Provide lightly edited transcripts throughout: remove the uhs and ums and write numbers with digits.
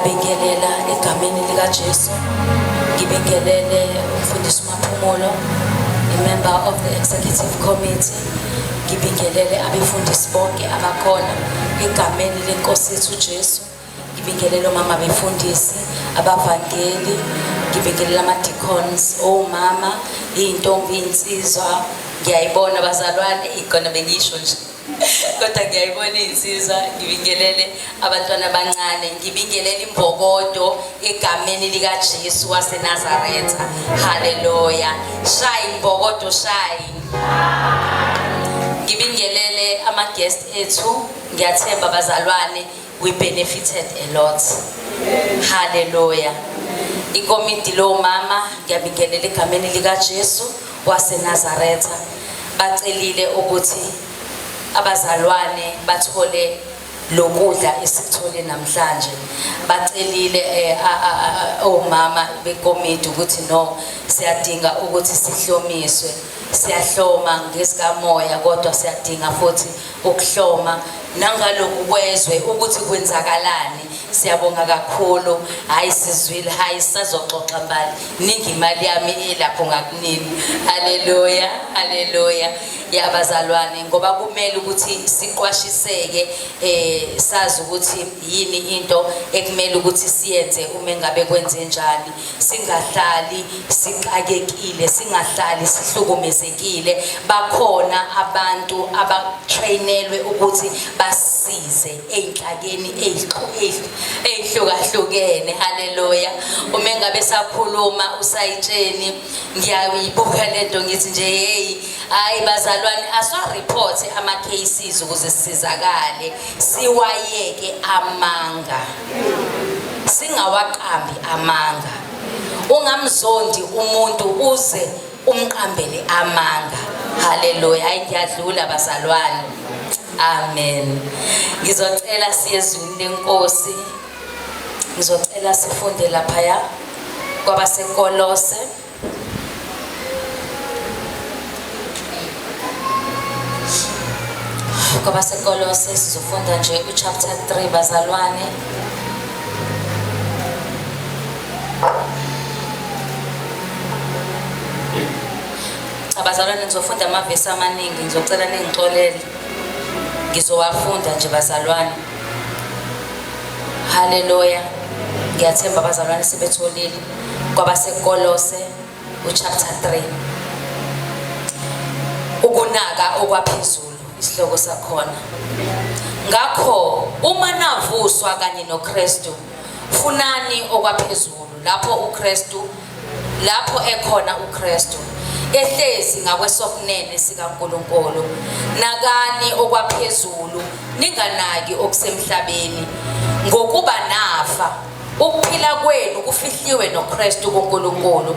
ngiyabingelela egameni lika Jesu. Ngibingelele umfundisi Maphumulo, member of the executive committee. Ngibingelele abefundisi bonke abakhona egameni lenkosi yethu Jesu. Ngibingelele mama befundisi, abavangeli, ngibingelele ama-deacons, omama, intombi, insizwa. Ngiyayibona abazalwane igona bengisho nje. Kodwa ngiyayibona insizwa. Ngibingelele abantwana abancane, ngibingelele imbokodo egameni lika Jesu waseNazaretha. Hallelujah. Shine imbokodo, shine. Ngibingelele ama-guest ethu. Ngiyathemba abazalwane we benefited a lot. Hallelujah. Ikomiti lo mama ngiyabingelela egameni lika Jesu waseNazaretha. Bacelile ukuthi abazalwane bathole lokudla esikuthole namhlanje. Bacelile omama bekomiti ukuthi no, siyadinga ukuthi sihlomiswe. Siyahloma ngesikamoya kodwa siyadinga futhi ukuhloma nangaloku kwezwe ukuthi kwenzakalani. Siyabonga kakhulu. Hayi sizwile, hayi sazoxoxa mbali. Ningi imali yami elapho ngakunini. Haleluya, haleluya. Yabazalwane ngoba kumele ukuthi siqwashiseke sazi ukuthi yini into ekumele ukuthi siyenze uma ngabe kwenze njani. Singahlali siqakekile, singahlali sihlukumezekile. Bakhona abantu abatrainelwe ukuthi basize einhlakeni eyihlukahlukene. Haleluya. Uma ngabe sakhuluma usayitsheni ngiyayibuka lento ngithi nje hey hayi bazalwane aswa report ama cases ukuze sisizakale, siwayeke amanga, singawaqambi amanga. Ungamzondi umuntu uze umqambele amanga. Haleluya. Hayi ngiyadlula bazalwane. Amen. Ngizocela siyezwini lenkosi. Ngizocela sifunde lapha kwabaseKolose. KwabaseKolose sizofunda nje uchapter 3 bazalwane. Abazalwane ngizofunda amavesi amaningi, ngizocela ningixolele. Ngizowafunda nje bazalwane. Haleluya. Ngiyathemba abazalwane sebetholile kwabaseKolose uchapter 3. Ukunaka okwaphezulu isihloko sakhona. Ngakho uma navuswa kanye noKristu, funani okwaphezulu lapho ekhona uKristu ehlezi ngakwesokunene sikaNkulunkulu. Nakani okwaphezulu, ninganaki okusemhlabeni. Ngokuba nafa ukuphila kwenu kufihliwe noKristu kuNkulunkulu.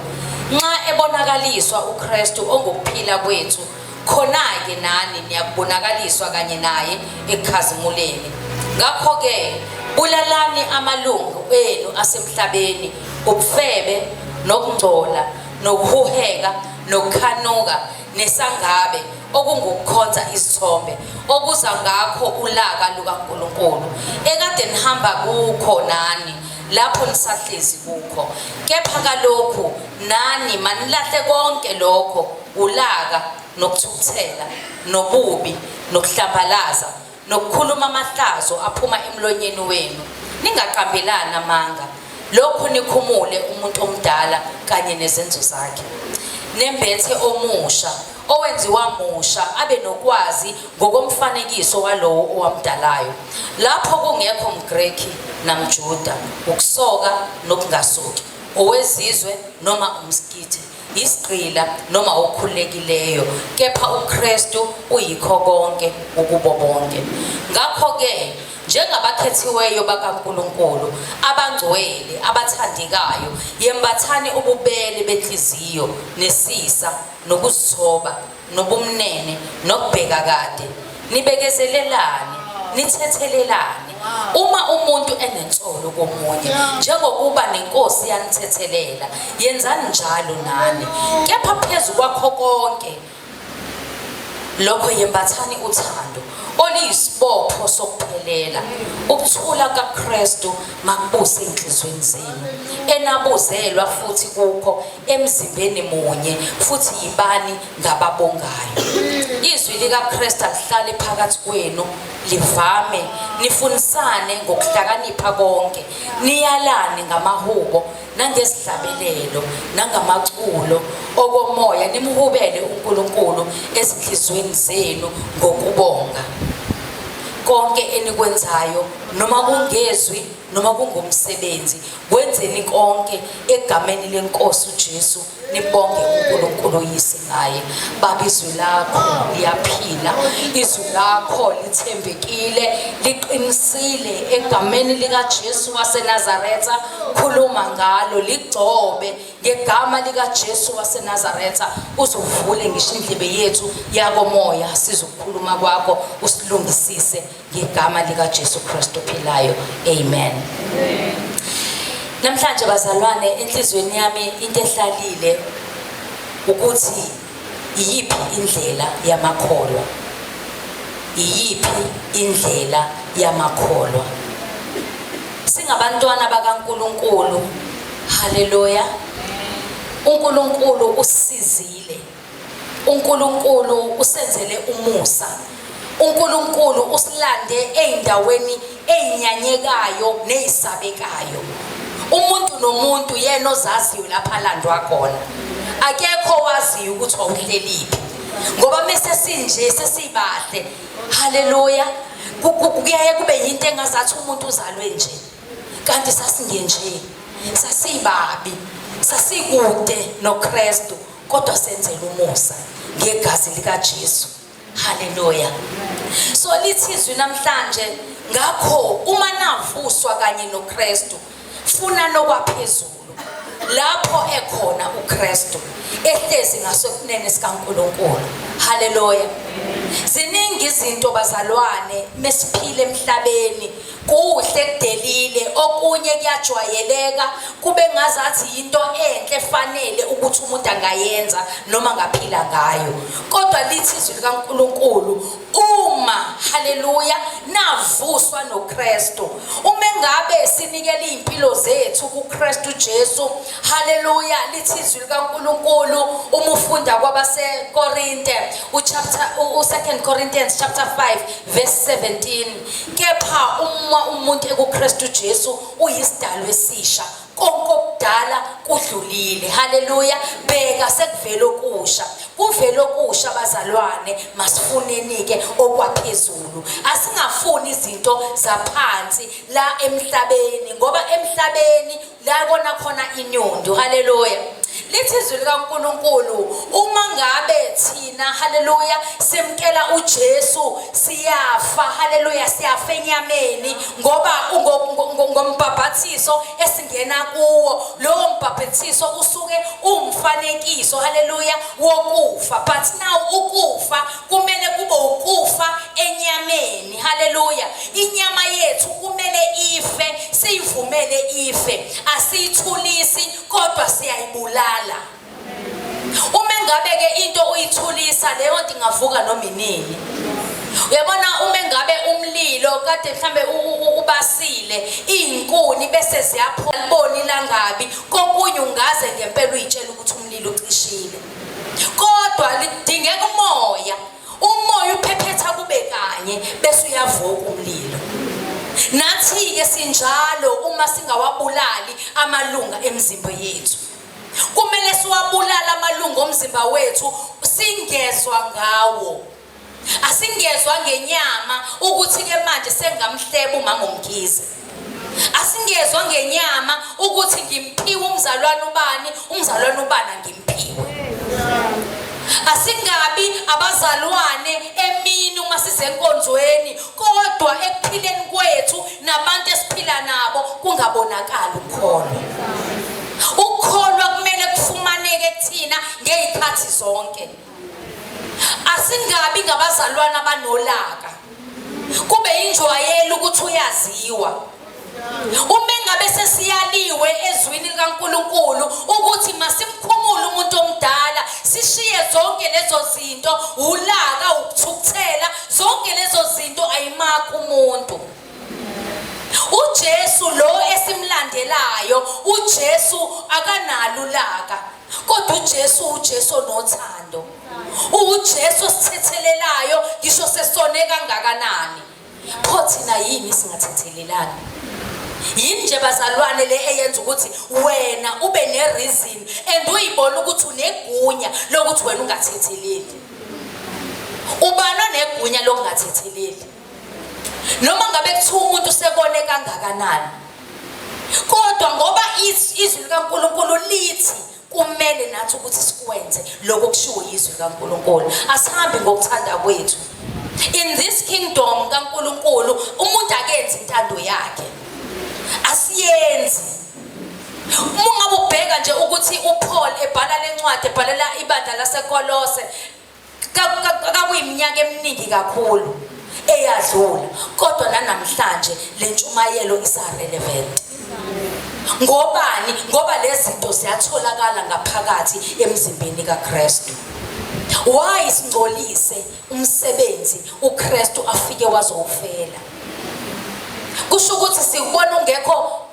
Nxa ebonakaliswa uKristu ongukuphila kwethu, khona-ke nani niyakubonakaliswa kanye naye ekukhazimuleni. Ngakho-ke bulalani amalungu enu asemhlabeni, ubufebe, nokungcola, nokuhuheka, nokukhanuka, nesangabe, okungukukhonza isithombe, okuza ngakho ulaka lukaNkulunkulu, ekade nihamba kukho nani lapho nisahlezi kukho. Kepha kalokhu nani manilahle konke lokho, ulaka, nokuthukuthela, nobubi, nokuhlambalaza, nokukhuluma amahlazo aphuma emlonyeni wenu. Ningaqambelani amanga. Lokhu nikhumule umuntu omdala kanye nezenzo zakhe. Nembethe omusha, owenziwa musha, abe nokwazi ngokomfanekiso walowo owamdalayo. Lapho kungekho mGreki namJuda, ukusoka nokungasoki, owezizwe noma umskithe, isigqila noma okhulekileyo, kepha uKristu uyikho konke ukubo bonke. Ngakho-ke njengabakhethiweyo bakaNkulunkulu, abangcwele, abathandekayo, yembathani ububele benhliziyo, nesisa, nokuzithoba, nobumnene, nokubheka kade. Nibekezelelane, nithethelelane. Uma umuntu enensolo komunye, njengokuba nenkosi yanithethelela, yenzani njalo nani. Kepha phezu kwakho konke lokho yembathani uthando oluyisibopho isipho sokuphelela. Ukuthula kaKristu makubuse enhlizweni zenu, enabuzelwa futhi kukho emzimbeni munye, futhi yibani ngababongayo. Izwi likaKristu alihlale phakathi kwenu, livame, nifundisane ngokuhlakanipha konke, niyalane ngamahubo nangezihlabelelo nangamaculo okomoya, nimhubele uNkulunkulu ezinhlizweni zenu ngokubonga. Konke enikwenzayo, noma kungezwi noma kungumsebenzi, kwenzeni konke egameni leNkosi uJesu, nibonge uNkulunkulu oyise ngaye. Baba, izwi lakho liyaphila, izwi lakho lithembekile, liqinisile. Egameni likaJesu waseNazaretha khuluma ngalo, ligcobe ngegama likaJesu waseNazaretha. Uzovule ngisho indlebe yethu yakomoya sizokhuluma kwakho, usilungisise ngegama likaJesu Kristu ophilayo. Amen. Namhlanje bazalwane, enhlizweni yami into ehlalile ukuthi iyiphi indlela yamakholwa, iyiphi indlela yamakholwa. Singabantwana bakaNkulunkulu, haleluya. uNkulunkulu usizile, uNkulunkulu usenzele umusa, uNkulunkulu usilande eindaweni einyanyekayo nezisabekayo. Umuntu nomuntu yena ozaziyo lapha landwa khona, akekho waziyo ukuthi wawuhleliphi, ngoba mase sinje sesibahle, haleluya, kuyaye kube yinto engazathi umuntu uzalwe nje, kanti sasingenje, sasibabi, sasikude noKristu, kodwa senzele umusa ngegazi likaJesu. Haleluya. So lithi izwi namhlanje, ngakho uma navuswa kanye noKristu, funa nokwaphezulu lapho ekhona uKristu ehlezi ngasokunene sikaNkulunkulu. Haleluya. Ziningi izinto bazalwane mesiphile emhlabeni, kuhle kudelile, okunye kuyajwayeleka, kube ngazathi into enhle efanele ukuthi umuntu angayenza noma ngaphila ngayo. Kodwa lithi izwi likaNkulunkulu, uma haleluya navuswa noKristu, uma ngabe sinikele impilo zethu kuKristu Jesu, haleluya, lithi izwi likaNkulunkulu uma ufunda kwabaseKorinte u2 Corinthians chapter 5 verse 17, kepha uma umuntu ekuKristu Jesu uyisidalwa esisha, konke okudala kudlulile. Haleluya. Bheka sekuvela okusha, kuvela okusha bazalwane, masifuneni ke okwaphezulu. Asingafuni izinto zaphansi la emhlabeni, ngoba emhlabeni la kona khona inyundo. Haleluya. Lithi izwi likaNkulunkulu, uma ngabe thina haleluya simkela uJesu siyafa, haleluya, siyafa enyameni, ngoba ngombhabhathiso esingena kuwo, lowo mbhabhathiso usuke umfanekiso, haleluya, wokufa. But now ukufa kumele kube ukufa enyameni. Haleluya. Inyama yethu kumele ife, siyivumele ife, asiyithulisi kodwa siyayibulala. Uma ngabe ke into uyithulisa, leyo nto ingavuka noma inini. Uyabona, uma ngabe umlilo kade mhlambe ubasile izinkuni bese ziyaphola, liboni langabi, kokunye ungaze ngempela uyitshela ukuthi umlilo ucishile, kodwa lidingeka umoya. Umoya uphephetha kube kanye bese uyavuka umlilo. Nathi ke sinjalo, uma singawabulali amalunga emzimba yethu, kumele siwabulala amalunga omzimba wethu, singezwa ngawo. Asingezwa ngenyama ukuthi ke manje sengamhleba umama uMkhize. Asingezwa ngenyama ukuthi ngimphiwe umzalwane ubani, umzalwane ubani ngimphiwe. Asingabi abazalwane emini uma sisenkonzweni, kodwa ekuphileni kwethu nabantu esiphila nabo kungabonakala ukholwa. Ukholwa kumele kufumaneke kuthina ngezikhathi zonke. Asingabi ngabazalwane abanolaka, kube injwayelo ukuthi uyaziwa. Uma ngabe sesiyaliwe ezwini likaNkulunkulu ukuthi masimkhumule umuntu omdala, sishiye zonke lezo zinto, ulaka, ukuthukuthela, zonke lezo zinto ayimakho umuntu. UJesu lo esimlandelayo, uJesu akanalo ulaka, kodwa uJesu onothando. UJesu sithethelelayo ngisho sesone kangakanani. Pho thina yini singathethelelani? Yini nje bazalwane le eyenza ukuthi wena ube nereason and uyibona ukuthi unegunya lokuthi wena ungathetheleli? Ubani onegunya lokungathetheleli? Noma ngabe kuthiwa umuntu sekone kangakanani, kodwa ngoba izwi likaNkulunkulu lithi kumele nathi ukuthi sikwenze lokho kushiwo izwi likaNkulunkulu. Asihambi ngokuthanda kwethu. In this kingdom kaNkulunkulu umuntu akenzi intando yakhe, asiyenzi. Uma ngabe ubheka nje ukuthi uPaul ebhala lencwadi, ebhalela ibandla laseKolose kakuyiminyaka eminingi kakhulu eyadlula, kodwa namhlanje le ntshumayelo isa-relevant. Ngobani? Ngoba lezi zinto ziyatholakala ngaphakathi emzimbeni kaKristu. Why singcolise umsebenzi uKristu afike wazowufela? Kusho ukuthi sikubona ungekho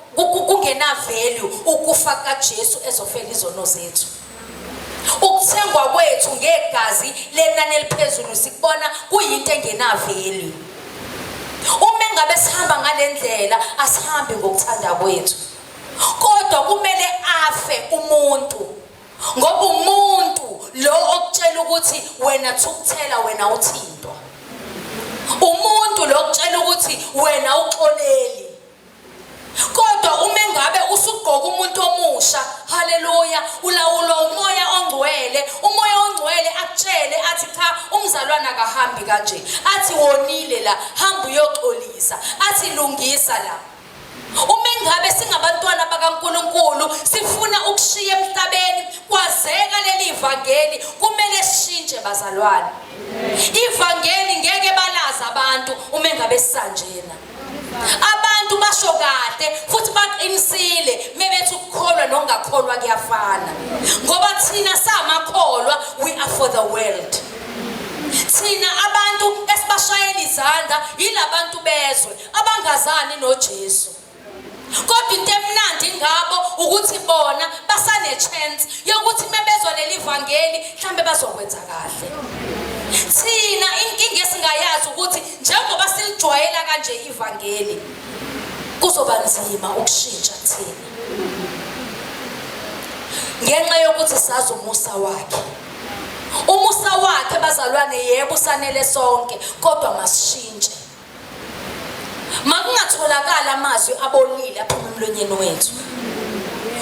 kungena value ukufa kaJesu ezofela izono zethu. Ukuthengwa kwethu ngegazi lenani eliphezulu sikubona kuyinto engena value. Uma ngabe sihamba ngalendlela asihambi ngokuthanda kwethu, kodwa kumele afe umuntu, ngoba umuntu lo okutshela ukuthi wena thukuthela wena uthintwa. Umuntu lo okutshela ukuthi wena uxoleli. Kodwa uma ngabe usugqoka umuntu omusha, haleluya, ulawulwa umoya ongcwele, umoya ongcwele akutshele athi cha umzalwana akahambi kanje, athi wonile la, hamba uyoxolisa, athi lungisa la. Uma ngabe singabantwana bakaNkulunkulu sifuna ukushiya emhlabeni kwazeka leli ivangeli, kumele sishintshe bazalwane. Ivangeli ngeke balaza abantu uma ngabe sisanjena. Abantu basho kade futhi baqinisile mebethi ukukholwa nokungakholwa kuyafana, ngoba thina samakholwa we are for the world. Thina abantu esibashayela izandla yilabantu bezwe abangazani noJesu. Kodwa into emnandi ngabo ukuthi bona basane chance yokuthi mebezwa leli ivangeli mhlambe bazokwenza kahle. Thina inkinga esingayazi ukuthi njengoba silijwayela kanje ivangeli kuzoba nzima ukushintsha thina, ngenxa yokuthi sazi umusa wakhe. Umusa wakhe bazalwane yebo usanele sonke, kodwa masishintshe. Makungatholakala amazwi abolile aphuma emlonyeni wethu.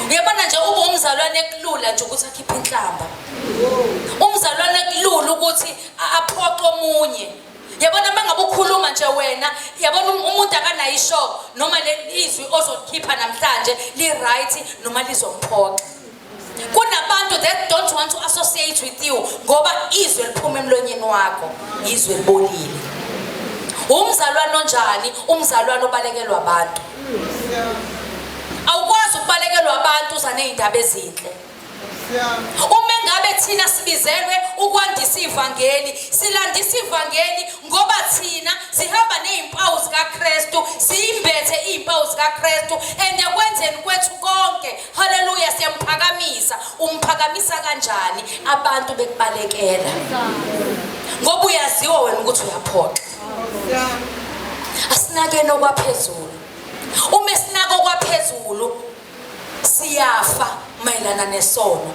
Uyabona nje ube umzalwane kulula nje ukuthi akhiphe inhlamba. Umzalwane kulula ukuthi aphoqe omunye. Yabona mangabe ukhuluma nje wena, yabona umuntu akanayisho noma lezwi ozokhipha namhlanje li right noma lizomphoqa. Kunabantu that don't want to associate with you ngoba izwi liphuma emlonyeni wakho, izwi libolile. Umzalwane onjani? Umzalwane obalekelwa abantu. Awukwazi ukubalekelwa abantu uzane izindaba ezinhle. Uma ngabe thina sibizelwe ukwandisa ivangeli, silandisa ivangeli ngoba thina sihamba nezimpawu zikaKristu, siyimbethe izimpawu zikaKristu, and ekwenzeni kwethu konke, haleluya, siyamuphakamisa. Umphakamisa kanjani? Abantu bekubalekela, ngoba uyaziwa wena ukuthi uyaphoqa. Asinakeni okwaphezulu. Uma sinako okwaphezulu siyafa mayelana nesono.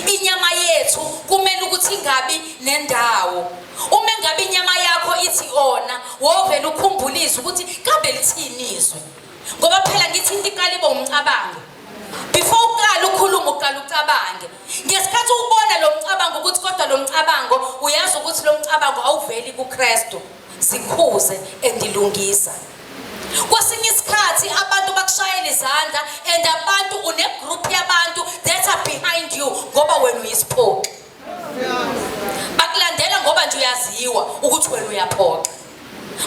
Inyama yethu kumele ukuthi ingabi nendawo. Uma ngabe inyama yakho ithi ona, wovela ukhumbulisa ukuthi kambe lithini izwi, ngoba phela ngithi into iqala ibe umcabango. Before uqala ukhuluma uqala ucabange. Ngesikhathi ubona lo mcabango ukuthi kodwa lo mcabango uyazi ukuthi lo mcabango awuveli kuKristu, sikhuze endilungisa. Kwesinye isikhathi abantu bakushayela izandla and abantu unegroup yabantu that are behind you ngoba wena uyisiphoqi. Bakulandela ngoba nje uyaziwa ukuthi wena uyaphoqa.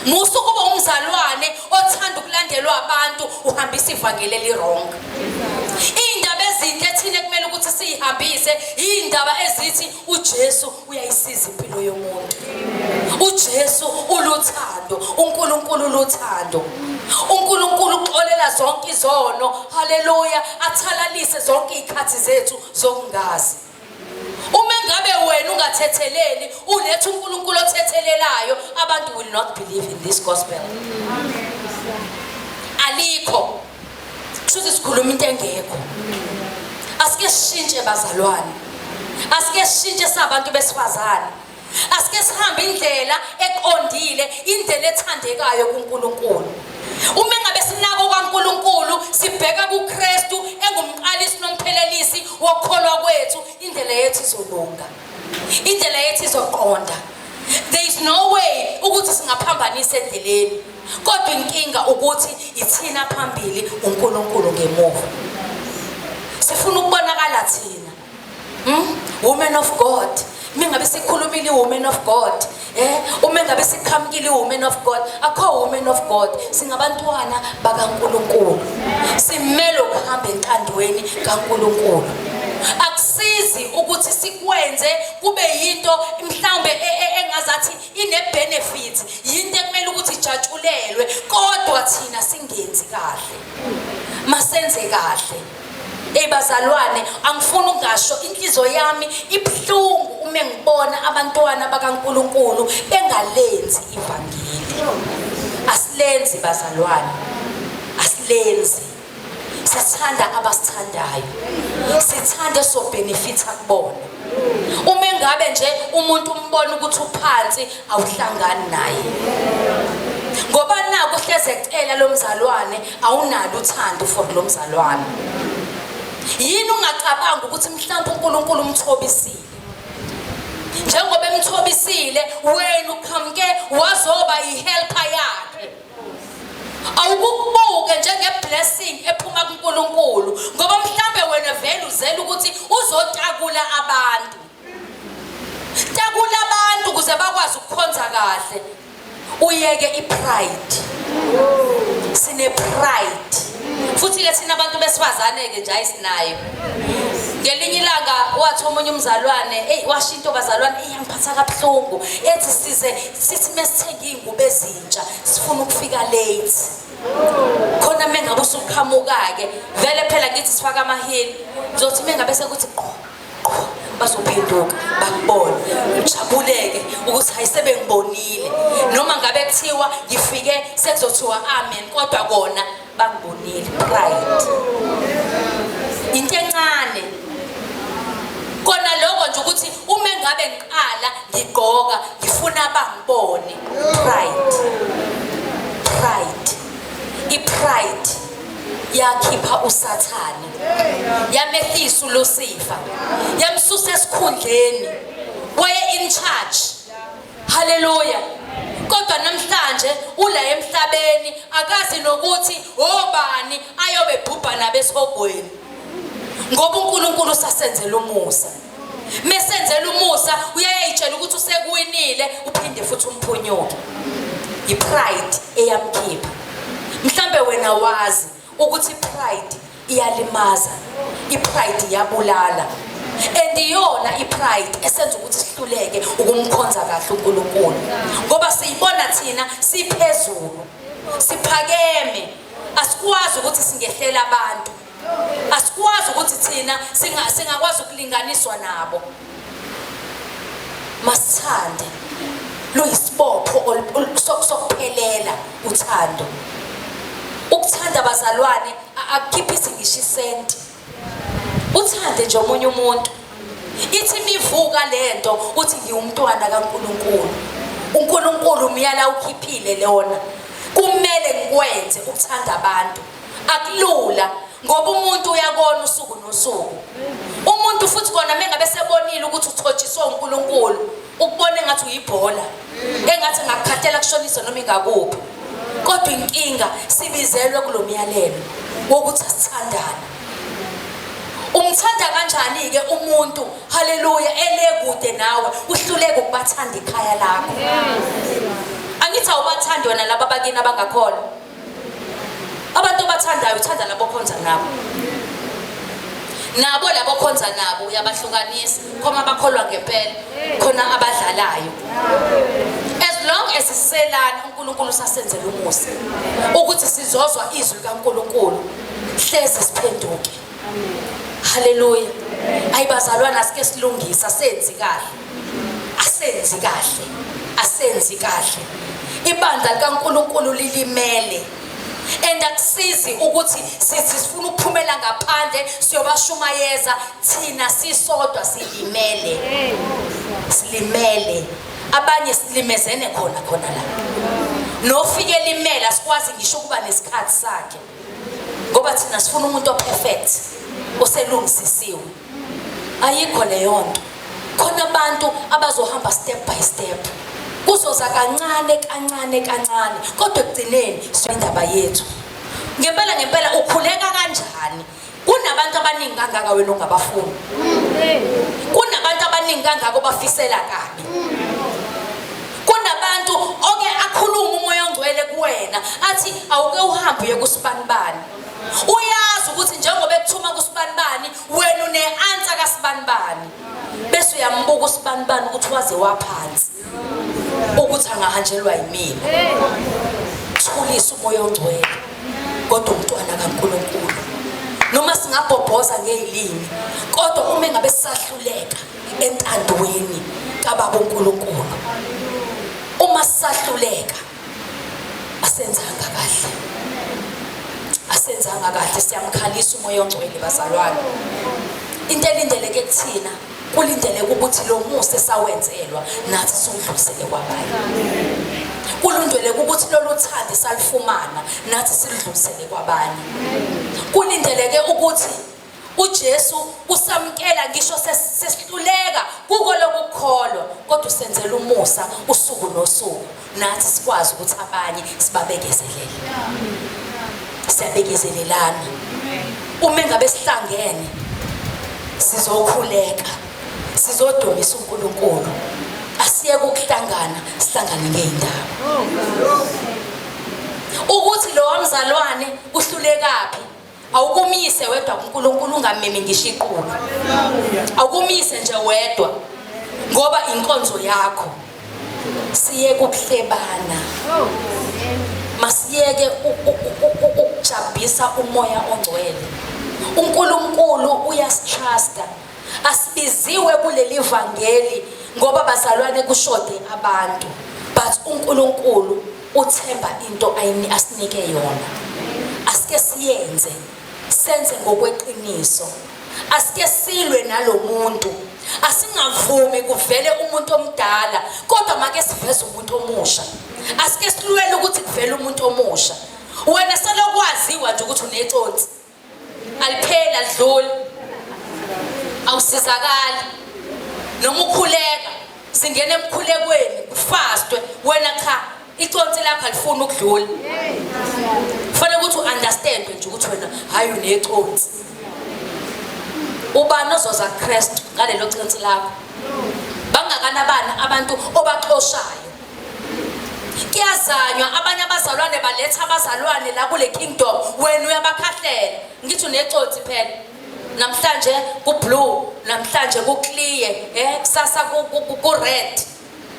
Musu kuba umzalwane othanda ukulandelwa abantu uhambisa ivangeli elirong. Indaba ezinhle thina kumele ukuthi sihambise indaba ezithi uJesu uyayisiza impilo yomuntu. uJesu uluthando, uNkulunkulu uNkulunkulu luthando. uNkulunkulu uxolela zonke izono, haleluya, athalalise zonke izikhathi zethu zokungazi. Uma ngabe wena ungathetheleli, ulethe uNkulunkulu othethelelayo, abantu will not believe in this gospel. Alikho. Kusho sikhuluma into engekho. Asike sishintshe bazalwane. Asike sishintshe sabantu besifazane. Asike sihambe indlela eqondile, indlela ethandekayo kuNkulunkulu. Uma ngabe sinako kwaNkulunkulu, sibheka kuKristu engumqalisi nomphelelisi wokukholwa kwethu, indlela yethu izolunga. Indlela yethu izoqonda. There is no way ukuthi singaphambanisa endleleni. Kodwa inkinga ukuthi ithina phambili uNkulunkulu ngemuva. Sifuna ukubonakala thina. Women of God. Mingabe sikhulumile women of God. Uma ngabe siqhamukile women of God, akho women of God, singabantwana bakaNkulunkulu. Simele ukuhamba entandweni kaNkulunkulu. Akusizi ukuthi sikwenze kube yinto mhlawumbe engazathi ine benefits, yinto ekumele ukuthi ijatshulelwe, kodwa thina singenzi kahle. Masenze kahle. Bazalwane, angifuni ukungasho, inhliziyo yami ibhlungu uma ngibona abantwana bakaNkulunkulu bengalenzi ivangeli. Asilenzi bazalwane. Asilenzi. Sithanda abasithandayo. Sithanda so benefits akubona. Uma ngabe nje umuntu umbona ukuthi uphansi, awuhlangani naye. Ngoba naku hleze ecela lo mzalwane, awunalo uthando for lo mzalwane. Yini ungacabanga ukuthi mhlawumbe uNkulunkulu umthobisile? Njengoba emthobisile, wena ukhamke wazoba ihelper yakhe. Awukubuke njenge-blessing ephuma kuNkulunkulu, ngoba mhlawumbe wena vele uzela ukuthi uzotakula abantu. Takula abantu ukuze bakwazi ukukhonza kahle. Uyeke ipride. Sine pride. Futhi ke sina abantu besifazane ke nje ayisinayo. Ngelinye ilanga wathi omunye umzalwane, washo into bazalwane iyangiphatha kabuhlungu. Ethi sithi mesithenga ingubo ezintsha, sifuna ukufika late. Khona mengabe usuqhamuka ke, vele phela ngithi sifaka amahili. Uzothi mengabe sekuthi bazophenduka bakubona, ujabuleke ukuthi hayisebe ngibonile. Noma ngabe kuthiwa ngifike sekuzothiwa amen, kodwa kona bangibonile. Pride. Into encane. Kona lokho nje ukuthi uma ngabe ngiqala ngigqoka ngifuna bangibone. Pride. Pride. I-pride yakhipha uSathane, yamehlisa uLucifer, yamsusa esikhundleni, waye in charge. Hallelujah. Kodwa namhlanje ula emhlabeni akazi nokuthi obani ayobe bhubha nabesihogweni. Ngoba uNkulunkulu usasenzela umusa. Mesenzela umusa uyayitshela ukuthi usekuwinile, uphinde futhi umphunyuke. I-pride eyamkhipha. Mhlambe wena wazi ukuthi pride iyalimaza, ipride iyabulala. Endiyona ipride esenza ukuthi sihluleke ukumkhonza kahle uNkulunkulu. Ngoba siyibona thina siphezulu, siphakeme, asikwazi ukuthi singehlela abantu. Asikwazi ukuthi thina singakwazi ukulinganiswa nabo. Masithande. Luyisibopho sokuphelela uthando. Ukuthanda bazalwane akukhiphisi ngisho isenti. Uthande nje omunye umuntu. Ithi mivuka lento uthi ngiyumntwana kaNkulunkulu. uNkulunkulu umyala ukhiphile lona. Kumele ngikwenze ukuthanda abantu. Akulula ngoba umuntu uyakona usuku nosuku. Umuntu futhi kona mengabe sebonile ukuthi uthotshiswe uNkulunkulu, ukubona engathi uyibhola, engathi ngakukhathela kushonisa noma ingakuphi. Kodwa inkinga sibizelwe kulomyalelo wokuthi asithandane. Umthanda kanjani ke umuntu, haleluya, elekude nawe uhluleke ukubathanda ikhaya lakho? Angithi awubathandi wena laba bakini abangakhona. Abantu abathandayo uthanda labo khonza nabo. Nabo labo khonza nabo uyabahlukanisa, khona abakholwa ngempela, khona abadlalayo. As long as siselana uNkulunkulu sasenzela umusa ukuthi sizozwa izwi kaNkulunkulu hleze siphenduke. Haleluya. Ayibazalwana sike silungisa senzi kahle. Asenzi kahle. Ibandla likaNkulunkulu lilimele. And akusizi ukuthi sithi sifuna ukuphumela ngaphandle siyobashumayeza thina sisodwa silimele. Abanye silimezene khona la. Nofike limela sikwazi ngisho kuba nesikhathi sakhe. Ngoba thina sifuna umuntu operfect, oselungisisiwe. Ayikho leyo nto. Khona abantu abazohamba step by step. Kuzoza kancane kodwa ekugcineni indaba yethu. Ngempela ukhuleka kanjani? Kunabantu abaningi kangaka wena ongabafuni. Kunabantu abaningi kangaka obafisela kabi. Kunabantu oke akhuluma umoya ongcwele kuwena athi awuke uhambe uye kusibanibani. Uyazi ukuthi njengoba ekuthuma kusibanibani wena une-answer kaSibanibani. Bese uyambuka uSibanibani ukuthi waze waphansi. Ukuthi angahanjelwa yimina. Thulisa umoya ongcwele kodwa umntwana kaNkulunkulu. Noma singabhobhoza ngezilimi kodwa uma ngabe sisahluleka entandweni kaBaba uNkulunkulu. Uma sisahluleka asenzanga kahle siyamkhalisa umoya ongcwele bazalwane. Into elindeleke kuthina kulindeleke ukuthi lo musa esawenzelwa nathi sidlulisele kwabanye. Kulindeleke ukuthi lolu thando salifumana nathi sidlulisele kwabanye. Kulindeleke ukuthi uJesu usamkela ngisho sesihluleka kuko lokukholwa kodwa usenzela umusa usuku nosuku nathi sikwazi ukuthi abanye sibabekezelele. Siyabekezelelana. Uma ngabe sihlangene sizokhuleka, sizodumisa uNkulunkulu. Asiyeke ukuhlangana, sihlangane ngeindaba. Ukuthi lo wamzalwane uhlulekaphi? Awukumise wedwa kuNkulunkulu ungameme ngisho iqulu. Awukumise nje wedwa ngoba inkonzo yakho. Siyeke ukuhlebana. Masiyeke ukujabisa umoya ongcwele. uNkulunkulu uyasitrasta. Asibiziwe kuleli vangeli ngoba bazalwane kushode abantu. But uNkulunkulu uthemba into asinike yona. Asike siyenze. Senze ngokweqiniso. Asike silwe nalomuntu. Asingavumi kuvele umuntu omdala kodwa make siveze umuntu omusha. Asike silwele ukuthi kuvele umuntu omusha. Wena selokwaziwa nje ukuthi uneconsi. Aliphela adlule. Awusizakala. Noma ukhuleka singena emkhulekweni kufastwe wena cha iconsi lakho alifuni ukudlula. Kufanele ukuthi uunderstand nje ukuthi wena hayi uneconsi. Ubani ozoza kuKristu ngalelo consi lakho? Bangakanabani abantu obaxoshayo? Kuyazanywa abanye abazalwane baletha abazalwane la kule kingdom wena uyabakhahlela. Ngithi uneconsi phela. Namhlanje kublue, namhlanje kuclear, kusasa ku red.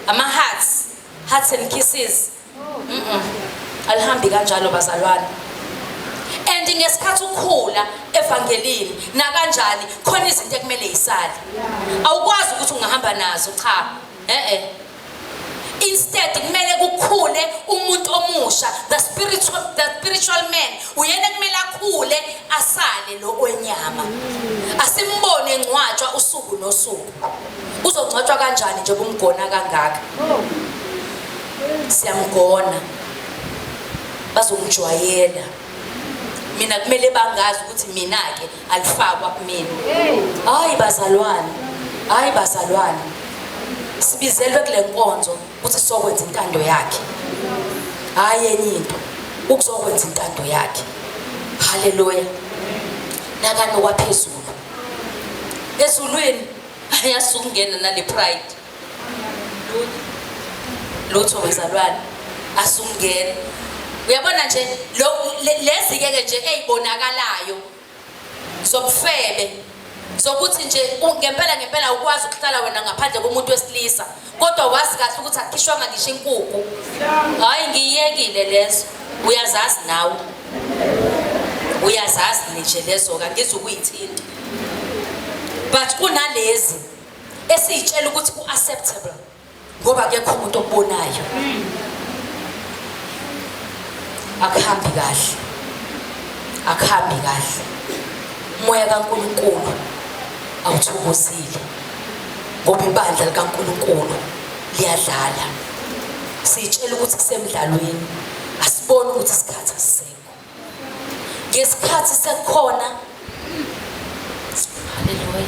Ama hearts and kisses. Alihambi kanjalo bazalwane. And ngesikhathi ukhula evangelini na kanjani khona izinto ekumele isale. Awukwazi ukuthi ungahamba nazo cha. Instead kumele kukhule umuntu omusha, the spiritual man. Uyena kumele akhule asale lo wenyama. Asimbone engcwatshwa usuku nosuku. Uzongcwatshwa kanjani nje kumgona kangaka? Siyamgona. Bazongijwayela. Mina kumele bangazi ukuthi mina ke alifakwa kumina. Hayi bazalwane. Sibizelwe kule nkonzo ukuthi sokwenza intando yakhe. Hayi enye into ukuzokwenza intando yakhe. Haleluya. Nakani okwaphezulu. Ezulwini ayasungena nale pride. Lutho bazalwane asungena. Uyabona nje lezi ke nje ezibonakalayo zobufebe zokuthi nje ngempela ukwazi ukuhlala wena ngaphandle komuntu wesilisa kodwa wazi kahle ukuthi akhishwanga ngisho inkukhu. Hayi ngiyekile lezo. Uyazazi nawe. Uyazazi nje lezo ngizukuyithinta. But kunalezi esitshela ukuthi ku-acceptable ngoba akekho umuntu obonayo. Akuhambi kahle. Akuhambi kahle. Moya kaNkulunkulu awuthokozile ngoba ibandla likaNkulunkulu liyadlala. Sitshela ukuthi kusemdlalweni asibone ukuthi isikhathi asisekho. Ngesikhathi sekukhona. Haleluya.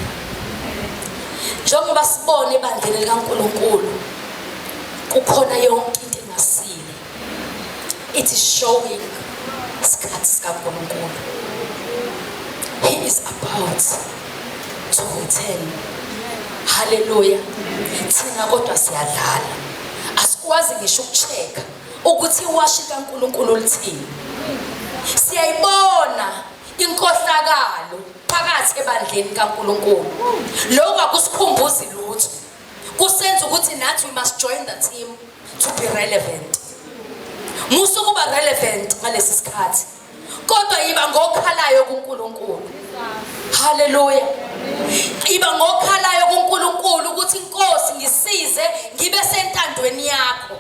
Njengoba sibone ibandla likaNkulunkulu kukhona yonke into engasile. It is showing isikhathi sikaNkulunkulu. He is about to return. Hallelujah. Thina kodwa siyadlala. Asikwazi ngisho ukucheka ukuthi iwashi kaNkulunkulu lithini. Siyayibona inkohlakalo phakathi ebandleni kaNkulunkulu. Lokho akusikhumbuzi lutho. Kusenza ukuthi nathi we must join the team to be relevant. Musu kuba relevant ngalesi sikhathi. Kodwa yiba ngokhalayo kuNkulunkulu. Hallelujah. Iba ngokhalayo kuNkulunkulu ukuthi Nkosi ngisize ngibe sentandweni yakho.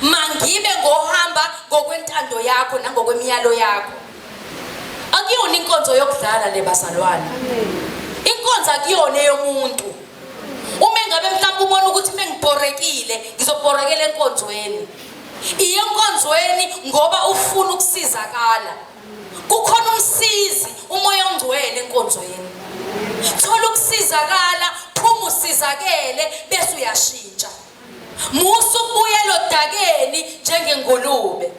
Mangibe ngohamba ngokwentando yakho nangokwemiyalo yakho. Akuyona inkonzo yokudlala le bazalwane. Inkonzo akuyona eyomuntu. Uma ngabe mhlawumbe ubona ukuthi mengibhorekile ngizobhorekela enkonzweni. Iyenkonzweni ngoba ufuna ukusizakala. Kukhona umsizi umoya ongcwele enkonzweni. Thola ukusizakala, phuma usizakele bese uyashintsha. Musu kubuyela odakeni njengengulube.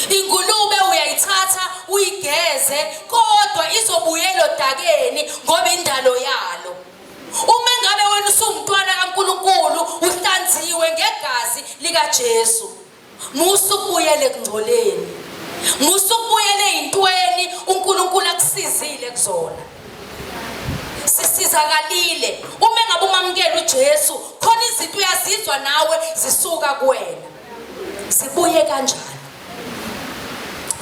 Ingulube uyayithatha uyigeze kodwa izobuyela odakeni ngoba indalo yalo. Uma ngabe wena usumntwana kaNkulunkulu uhlanziwe ngegazi lika Jesu. Musu kubuyele ekungcoleni. Musu kubuyele ezintweni uNkulunkulu akusizile kuzona. Sisizakalile. Uma ngabe umamukela uJesu khona izinto uyazizwa nawe zisuka kuwena. Zibuye kanjani?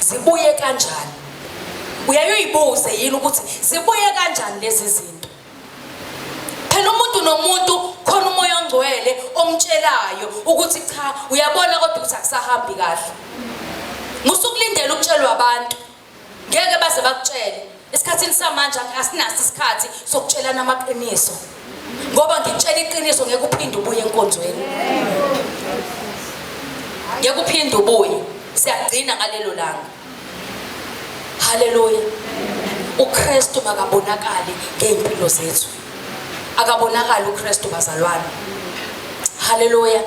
Zibuye kanjani? Uyayibuze yini ukuthi zibuye kanjani lezi zinto? Phela umuntu nomuntu khona umoya ongcwele omtshelayo ukuthi cha uyabona kodwa ukuthi akusahambi kahle. Musukulindela ukutshelwa abantu. Ngeke baze bakutshele. Esikhathini samanje asinaso isikhathi sokutshelana amaqiniso. Ngoba ngitshela iqiniso ngeke uphinde ubuye enkonzweni. Ngeke uphinde ubuye. Siyagcina ngalelo langa. Hallelujah. uKristu makabonakali ngeimpilo zethu. Akabonakala uKristu bazalwane. Hallelujah.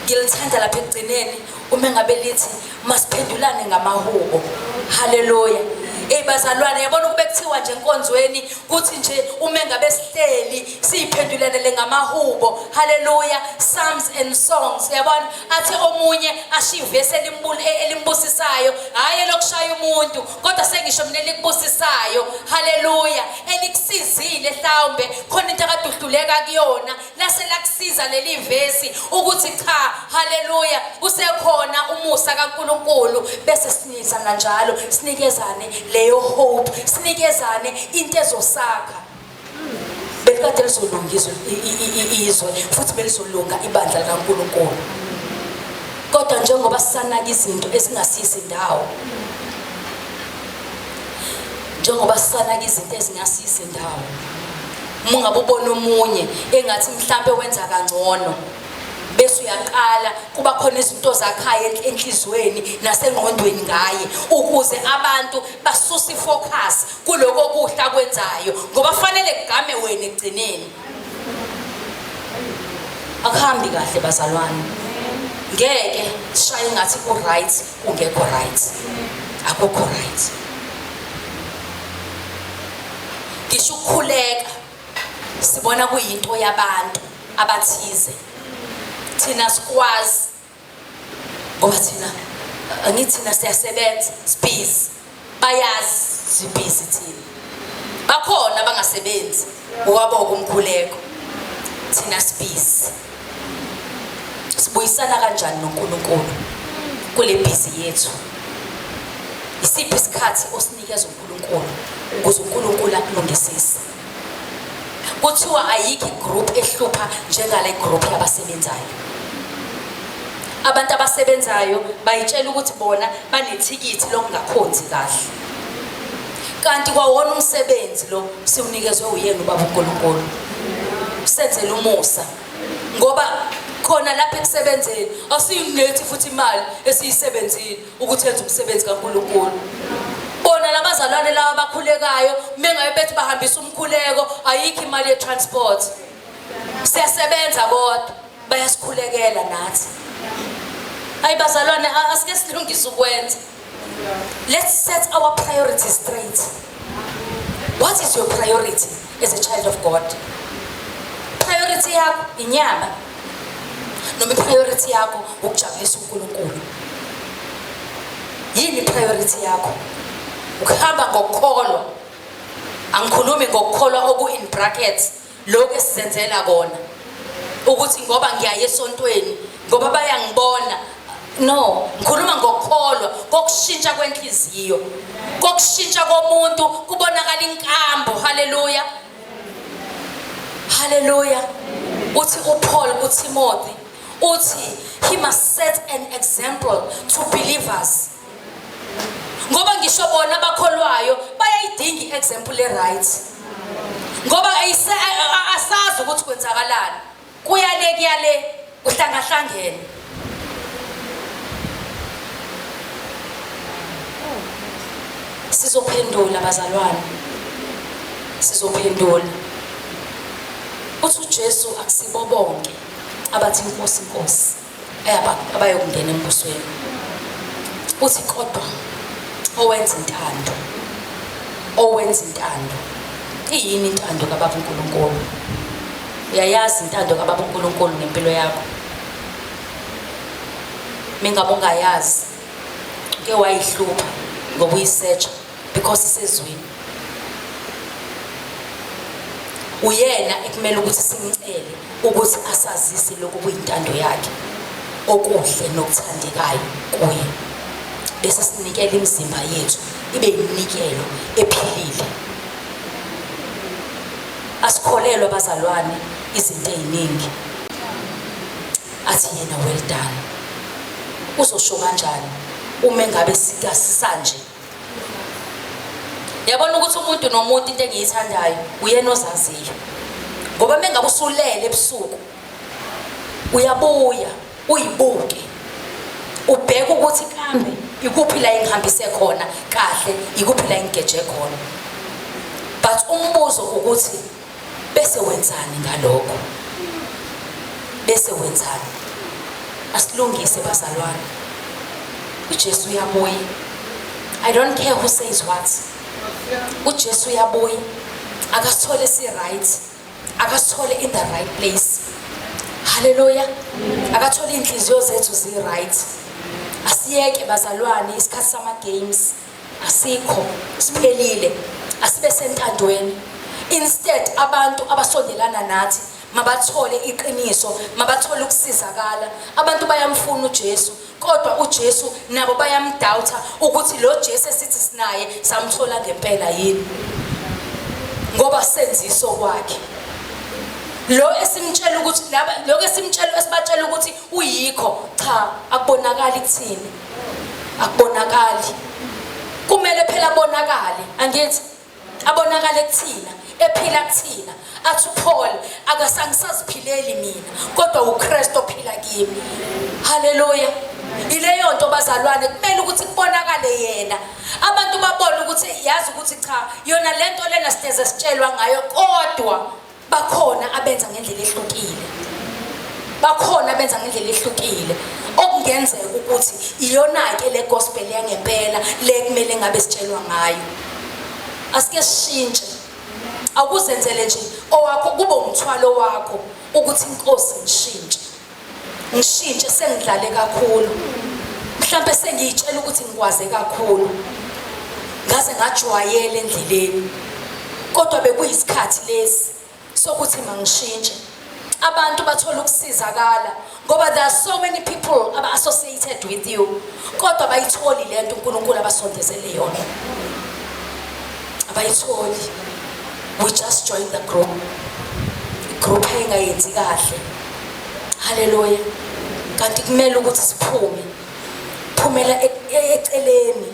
Ngilithanda lapha ekugcineni uma ngabe lithi masiphendulane ngamahubo. Hallelujah. Bazalwane yabona ukube kuthiwa nje enkonzweni kuthi nje uma ngabe sihleli siphendulelele ngamahubo. Hallelujah. Psalms and songs yabona athi omunye ashivese elimbusisayo hayi lokushaya umuntu kodwa sengisho mina likubusisayo. Hallelujah. Elikusizile mhlawumbe khona into akaduhluleka kuyona lase lakusiza leli vesi ukuthi cha. Hallelujah. Usekhona umusa kaNkulunkulu bese sinisa kanjalo sinikezane leyo hope, sinikezane into ezosakha. Belikade lizolungiswa izwe futhi belizolunga ibandla likaNkulunkulu. Kodwa njengoba sisanaka izinto ezingasisi indawo. Njengoba sisanaka izinto ezingasisi indawo. Mungabe ubona umunye engathi mhlambe wenza kangcono. Bese uyaqala kuba khona izinto zakhaya enhlizweni nasengqondweni ngaye ukuze abantu basusa ifocus kuloko kuhla kwenzayo ngoba fanele kugame wena egcineni. Akuhambi kahle bazalwane. Ngeke sishaye ngathi ku right ungekho right. Akukho right. Ngisho ukukhuleka sibona kuyinto yabantu abathize. Thina sikwazi ngoba thina angithi thina siyasebenza sibhizi bayazi sibhizi thina bakhona bangasebenzi uwaboka umkhuleko. Thina sibisi sibuyisana kanjani noNkulunkulu kule busy yethu? Isiphi isikhathi osinikeza uNkulunkulu ukuze uNkulunkulu akulungisise? Kuthiwa ayikho igroup ehlupha njengale group yabasebenzayo. Abantu abasebenzayo bayitshela ukuthi bona banethikithi lokungakhonzi kahle, kanti kwawona umsebenzi lo siwunikezwe uyena uBaba uNkulunkulu. Senzele umusa ngoba khona lapha ekusebenzeni asiyingethi futhi imali esiyisebenzile ukuthi yenze umsebenzi kaNkulunkulu. Bona labazalwane laba abakhulekayo mengabe bethi bahambisa umkhuleko ayikho imali ye transport, siyasebenza kodwa bayasikhulekela nathi. Hayi bazalwane, asike silungise ukwenza. Let's set our priorities straight. What is your priority as a child of God? Priority yakho inyama noma priority yakho ukujabulisa uNkulunkulu? Yini priority yakho? Ukuhamba ngokukholwa. Angikhulumi ngokukholwa oku in brackets lokho esizenzela kona ukuthi ngoba ngiyaye esontweni ngoba bayangibona. No, ngikhuluma ngokukholwa, kokushintsha kwenhliziyo, kokushintsha komuntu kubonakala inkambo. Haleluya, haleluya. Uthi uPaul kuTimothy uthi he must set an example to believers. Ngoba ngisho bona abakholwayo bayayidinga iexample right. Ngoba asazi ukuthi kwenzakalani, kuyale kuyale kuhlangahlangene. Sizophendula bazalwane, sizophendula. Uthi uJesu akusibo bonke abathi inkosi inkosi abayokungena embusweni. Uthi kodwa owenza intando, owenza intando. Iyini intando kaBaba uNkulunkulu? Uyayazi intando kaBaba uNkulunkulu ngempilo yakho? Mingabe ungayazi ke wayihlupha ngoba uyisearch because isezweni. Uyena ekumele ukuthi simcele ukuthi asazise lokhu kuyintando yakhe okuhle nokuthandekayo kuye. Bese sinikele imizimba yethu ibe iminikelo ephilile. Asikholelwa bazalwane izinto eziningi athi yena well done. Uzosho kanjani uma ngabe sikasanje? Yabona ukuthi umuntu nomuntu into engiyithandayo uyena ozaziyo. Ngoba mengabe usulele ebusuku uyabuya uyibuke ubheka ukuthi kambe ikuphi la engihambise khona kahle, ikuphi la engigeje khona. But umbuzo ukuthi bese wenzani ngalokho? Bese wenzani? Asilungise bazalwane. uJesu uyabuya. I don't care who says what. uJesu uyabuya. Akasithole si right, akasithole in the right place. Hallelujah. Akathole inhliziyo zethu zi right. Asiyeke bazalwane isikhathi sama games asikho, siphelile. Asibe sentandweni. Instead abantu abasondelana nathi mabathole iqiniso, mabathole ukusizakala. Abantu bayamfuna uJesu, kodwa uJesu nabo bayamdoubta ukuthi lo Jesu esithi sinaye samthola ngempela yini, ngoba senziso kwakhe. Lo esimtshela ukuthi lo esimtshela esibatshela ukuthi uyikho, cha, akubonakali kuthini, akubonakali. Kumele phela abonakale, angithi abonakale kuthina, ephila kuthina. Athi uPaul akasangisaziphileli mina, kodwa uKristu ophila kimi. Haleluya. Ileyo nto bazalwane kumele ukuthi kubonakale yena. Abantu babone ukuthi yazi ukuthi cha, yona lento lena siteze sitshelwa ngayo, kodwa bakhona abenza ngendlela ehlukile. Bakhona abenza ngendlela ehlukile. Okungenzeka ukuthi iyona ke le gospel yangempela le kumele ngabe sitshelwa ngayo. Asike sishintshe. Akuzenzele nje owakho kube umthwalo wakho ukuthi inkosi ngishintshe. Ngishintshe sengidlale kakhulu. Mhlambe sengiyitshela ukuthi ngikwaze kakhulu. Ngaze ngajwayela endleleni. kodwa bekuyisikhathi lesi sokuthi mangishintshe. Abantu bathola ukusizakala ngoba there are so many people aba-associated with you, kodwa bayitholi lento uNkulunkulu abasondezele yona. Abayitholi. We just joined the group. Igroup engayenzi kahle. Hallelujah. Kanti kumele ukuthi siphume. Phumela eceleni.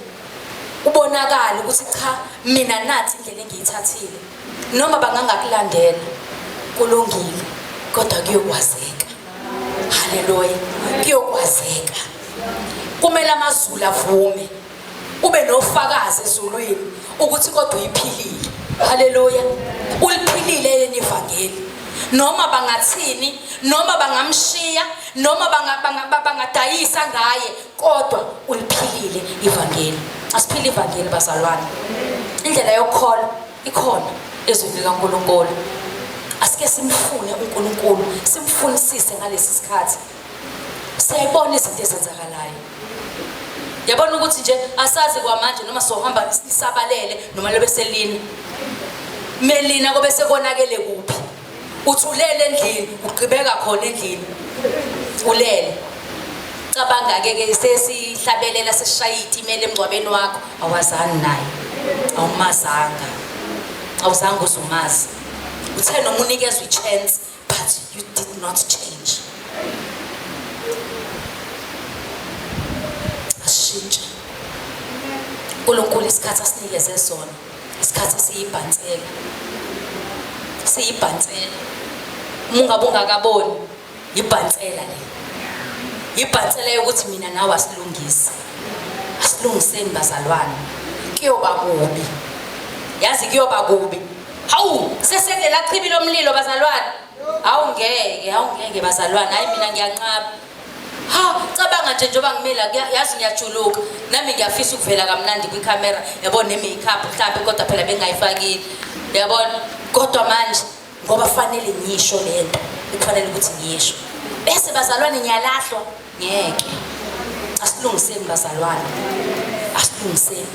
Ubonakala ukuthi cha mina nathi indlela engiyithathile. Noma bangangakulandela kulungile kodwa kuyokwazeka. Hallelujah. Kuyokwazeka. Kumele amazulu avume. Ube nofakazi ezulwini ukuthi kodwa uyiphilile. Hallelujah. Uliphilile yena ivangeli. Noma bangathini, noma bangamshiya, noma bangadayisa ngaye, kodwa uliphilile ivangeli. Asiphile ivangeli bazalwane. Indlela yokukholwa ikhona ezweni likaNkulunkulu. Asike simfune uNkulunkulu, simfunisise ngalesi sikhathi. Siyayibona izinto ezenzakalayo. Yabona ukuthi nje asazi kwamanje noma sohamba isabalele noma lobe selina. Melina kobe sekonakele kuphi? Uthulele endlini, ugqibeka khona endlini. Ulele. Cabanga ke sesihlabelela sesishaya itimela emgcwabeni wakho, awazani naye. Awumazanga. Awuzange uzumazi. Uthe noma unikezwe ichance but you did not change. Ashintshe. uNkulunkulu isikhathi asinikeze sona, isikhathi siyibhansela. Siyibhansela. Ungabe ungakaboni ibhansela le. Ibhansela ukuthi mina nawe asilungise. Asilungiseni bazalwane. Kuyoba kubi. Yazi kuyoba kubi. Hawu, sesendlela achibile omlilo bazalwane. Awungeke bazalwane. Hayi mina ngiyanqaba. Ha, cabanga nje njoba ngimela yazi ngiyajuluka. Nami ngiyafisa ukuvela kamnandi kwicamera. Yabona nemakeup mhlawumbe kodwa phela bengayifakile. Yabona? Kodwa manje ngoba fanele ngisho lento. Kufanele ukuthi ngisho. Bese bazalwane ngiyalahlwa. Ngeke. Asilungiseni bazalwane. Asilungiseni.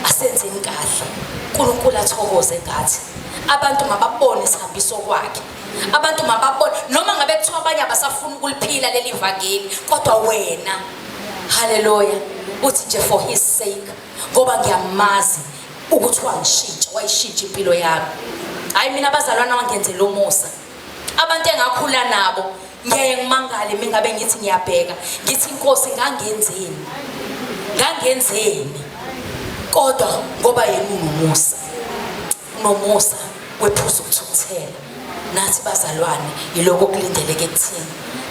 Asenzeni kahle. uNkulunkulu athokoze ngathi. Abantu mababone isihambiso kwakhe. Abantu mababone noma ngabe kuthiwa abanye abasafuna ukuliphila leli vangeli kodwa wena hallelujah uthi nje for his sake ngoba ngiyamazi ukuthi wangishintsha wayishintsha impilo yami. Hayi mina abazalwana wangenzela umusa. Abantu engakhula nabo ngeke ngimangale mingabe ngithi ngiyabheka ngithi inkosi ngangenzeni kodwa ngoba yena unomusa. Unomusa wephuza ukuthukuthela. Nathi bazalwane yiloko kulindeleke kuthini.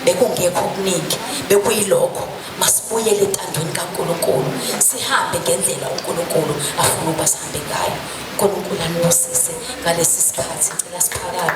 Bekungekho okuningi, bekuyilokho masibuyele entandweni kaNkulunkulu. Sihambe ngendlela uNkulunkulu afuna ukuba sihambe ngayo. uNkulunkulu anibusise ngalesi sikhathi. Ngicela siphakame.